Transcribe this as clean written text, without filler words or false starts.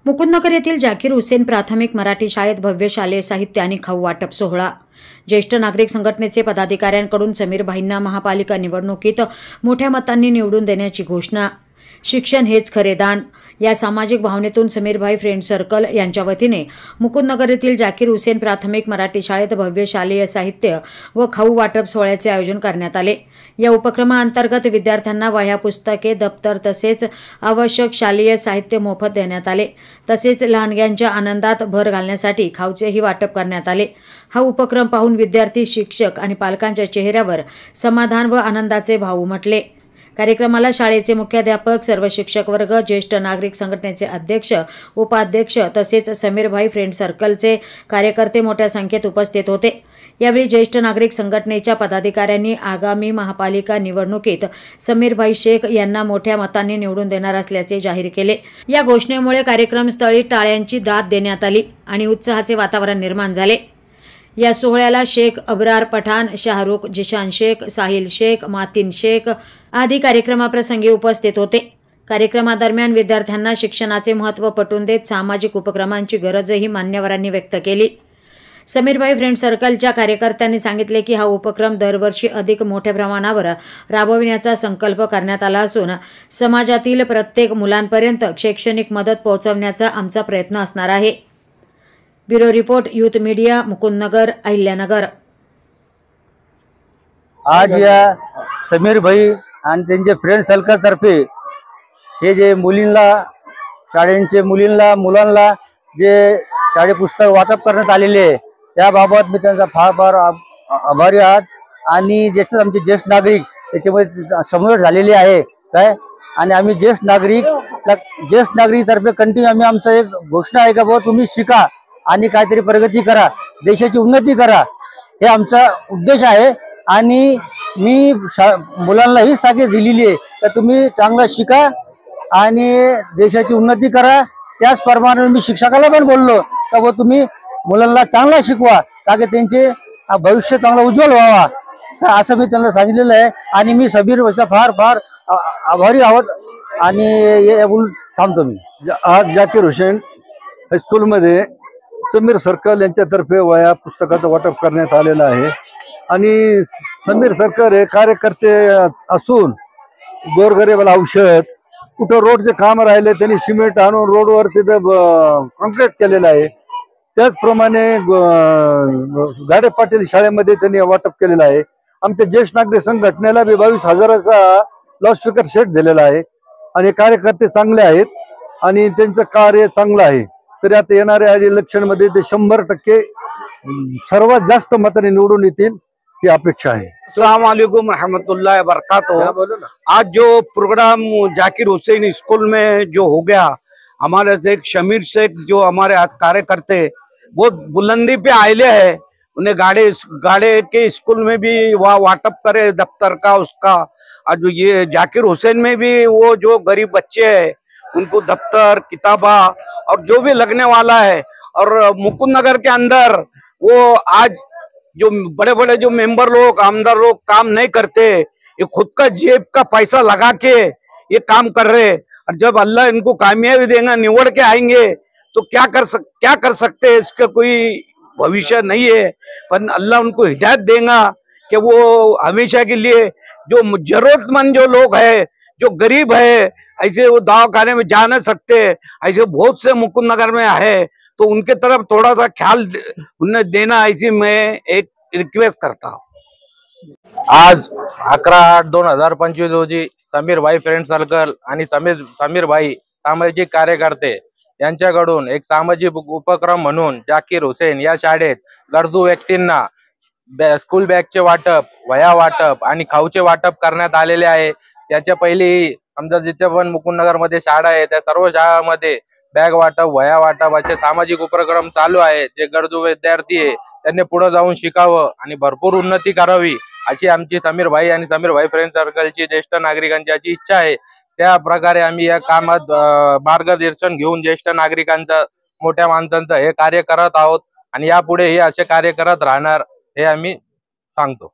मुकुंदनगर येथील जाकीर हुसेन प्राथमिक मराठी शाळेत भव्य शालेय साहित्य आणि खाऊ वाटप सोहळा। ज्येष्ठ नागरिक संघटनेचे पदाधिकाऱ्यांकडून समीरभाईंना महापालिका निवडणुकीत मोठ्या मतांनी निवडून देण्याची घोषणा। शिक्षण हेच खरे दान या सामाजिक भावनेतून समीरभाई फ्रेंड सर्कल यांच्या वतीने मुकुंदनगर येथील जाकीर हुसेन प्राथमिक मराठी शाळेत भव्य शालेय साहित्य व खाऊ वाटप सोहळ्याचे आयोजन करण्यात आले। या उपक्रमाअंतर्गत विद्यार्थ्यांना वह्या, पुस्तके, दप्तर तसेच आवश्यक शालेय साहित्य मोफत देण्यात आले। तसेच लहानग्यांच्या आनंदात भर घालण्यासाठी खाऊचेही वाटप करण्यात आले। हा उपक्रम पाहून विद्यार्थी, शिक्षक आणि पालकांच्या चेहऱ्यावर समाधान व आनंदाचे भाव उमटले। कार्यक्रमाला शाळेचे मुख्याध्यापक, सर्व शिक्षक वर्ग, ज्येष्ठ नागरिक संघटनेचे अध्यक्ष, उपाध्यक्ष तसेच समीरभाई फ्रेंड सर्कलचे कार्यकर्ते मोठ्या संख्येत उपस्थित होते। यावेळी ज्येष्ठ नागरिक संघटनेच्या पदाधिकाऱ्यांनी आगामी महापालिका निवडणुकीत समीरभाई शेख यांना मोठ्या मतांनी निवडून देणार असल्याचे जाहीर केले। या घोषणेमुळे कार्यक्रमस्थळी टाळ्यांची दाद देण्यात आली आणि उत्साहाचे वातावरण निर्माण झाले। या सोहळ्याला शेख अब्रार पठाण, शाहरुख, जिशान शेख, साहिल शेख, मातीन शेख आदी कार्यक्रमाप्रसंगी उपस्थित होते। कार्यक्रमादरम्यान विद्यार्थ्यांना शिक्षणाचे महत्त्व पटवून देत सामाजिक उपक्रमांची गरजही मान्यवरांनी व्यक्त केली। समीरभाई फ्रेंड सर्कलच्या कार्यकर्त्यांनी सांगितले की हा उपक्रम दरवर्षी अधिक मोठ्या प्रमाणावर राबविण्याचा संकल्प करण्यात आला असून समाजातील प्रत्येक मुलांपर्यंत शैक्षणिक मदत पोहोचवण्याचा आमचा प्रयत्न असणार आहे। Bureau report, youth media, Mukundnagar, Ahilyanagar. आज या समीरभाई आणि त्यांचे फ्रेंड सर्कल तर्फे हे जे मुलांना जे शाळे पुस्तक वाटप करण्यात आलेले आहे त्याबाबत मी त्यांचा फार आभारी आहात। आणि जसे आमचे ज्येष्ठ नागरिक त्याच्यामध्ये समावेश झालेले आहे काय, आणि आम्ही ज्येष्ठ नागरिक तर्फे कंटिन्यू आम्ही आमचा एक घोषणा आहे का बाबा तुम्ही शिका आणि काहीतरी प्रगती करा, देशाची उन्नती करा, हे आमचा उद्देश आहे। आणि मी मुलांना हीच ताकीद दिलेली आहे तर तुम्ही चांगलं शिका आणि देशाची उन्नती करा। त्याचप्रमाणे मी शिक्षकाला पण बोललो का बाबा तुम्ही मुलांना चांगला शिकवा ताकि त्यांचे भविष्य चांगलं उज्ज्वल व्हावा, असं मी त्यांना सांगितलेलं आहे। आणि मी समीरचा फार आभारी आहोत आणि थांबतो मी। आज जाकीर हुसेन हायस्कूलमध्ये समीर सर्कल यांच्यातर्फे वह्या पुस्तकाचं वाटप करण्यात आलेलं आहे। आणि समीर सर्कल हे कार्यकर्ते असून गोरगरिबाला औषध, कुठं रोडचे काम राहिले त्यांनी सिमेंट आणून रोडवर तिथं कॉन्क्रीट केलेलं आहे। त्याचप्रमाणे गाडे पाटील शाळेमध्ये त्यांनी वाटप केलेलं आहे। आमच्या ज्येष्ठ नागरिक संघटनेला बी 22,000चा लाऊडस्पीकर सेट दिलेला आहे। आणि कार्यकर्ते चांगले आहेत आणि त्यांचं कार्य चांगलं आहे। तरी आता येणाऱ्या इलेक्शनमध्ये ते 100% सर्वात जास्त मतांनी निवडून येतील ही अपेक्षा है। अस्सलाम वालेकुम रहमतुल्लाहि व बरकातहू। आज जो प्रोग्राम जाकिर हुसैन स्कूल में जो हो गया, हमारे शेख शमीर शेख जो हमारे कार्यकर्ते वो बुलंदी पे आए हैं, उन्हें गाड़े के स्कूल में भी वह वाटप करे दफ्तर का उसका। और जो ये जाकिर हुसैन में भी वो जो गरीब बच्चे हैं उनको दफ्तर, किताबा और जो भी लगने वाला है। और मुकुंदनगर के अंदर वो आज जो बड़े बड़े जो मेंबर लोग, आमदार लोग काम नहीं करते, ये खुद का जेब का पैसा लगा के ये काम कर रहे। और जब अल्लाह इनको कामयाबी देगा, निवड़ के आएंगे तो क्या कर सकते हैं, इसका कोई भविष्य नहीं है। पर अल्लाह उनको हिदायत देगा कि वो हमेशा के लिए जो जरूरतमंद जो लोग है, जो गरीब है, ऐसे वो दवाखाने में जा नहीं सकते, ऐसे बहुत से मुकुंदनगर में है, तो उनके तरफ थोड़ा सा ख्याल उन्हें देना, ऐसी मैं एक रिक्वेस्ट करता हूँ। आज 11/8/2025 रोजी समीरभाई फ्रेंड सर्कल आणि समीरभाई सामाजिक कार्यकर्ते यांच्याकडून एक सामाजिक उपक्रम म्हणून जाकीर हुसेन या शाळेत गरजू व्यक्तींना स्कूल बॅगचे वाटप, वह्या वाटप आणि खाऊचे वाटप करण्यात आलेले आहे। त्याच्या पहिली समजा जिथे पण मुकुंदनगर मध्ये शाळा आहे त्या सर्व शाळांमध्ये बॅग वाटप, वह्या वाटप असे सामाजिक उपक्रम चालू आहे। जे गरजू विद्यार्थी आहे त्यांनी पुढे जाऊन शिकावं आणि भरपूर उन्नती करावी अशी आमची समीरभाई आणि समीरभाई फ्रेंड सर्कलची ज्येष्ठ नागरिकांची अशी इच्छा आहे। त्या प्रकारे आम्ही या कामात मार्गदर्शन घेऊन ज्येष्ठ नागरिकांचं, मोठ्या माणसांचं हे कार्य करत आहोत आणि यापुढे हे असे कार्य करत राहणार हे आम्ही सांगतो।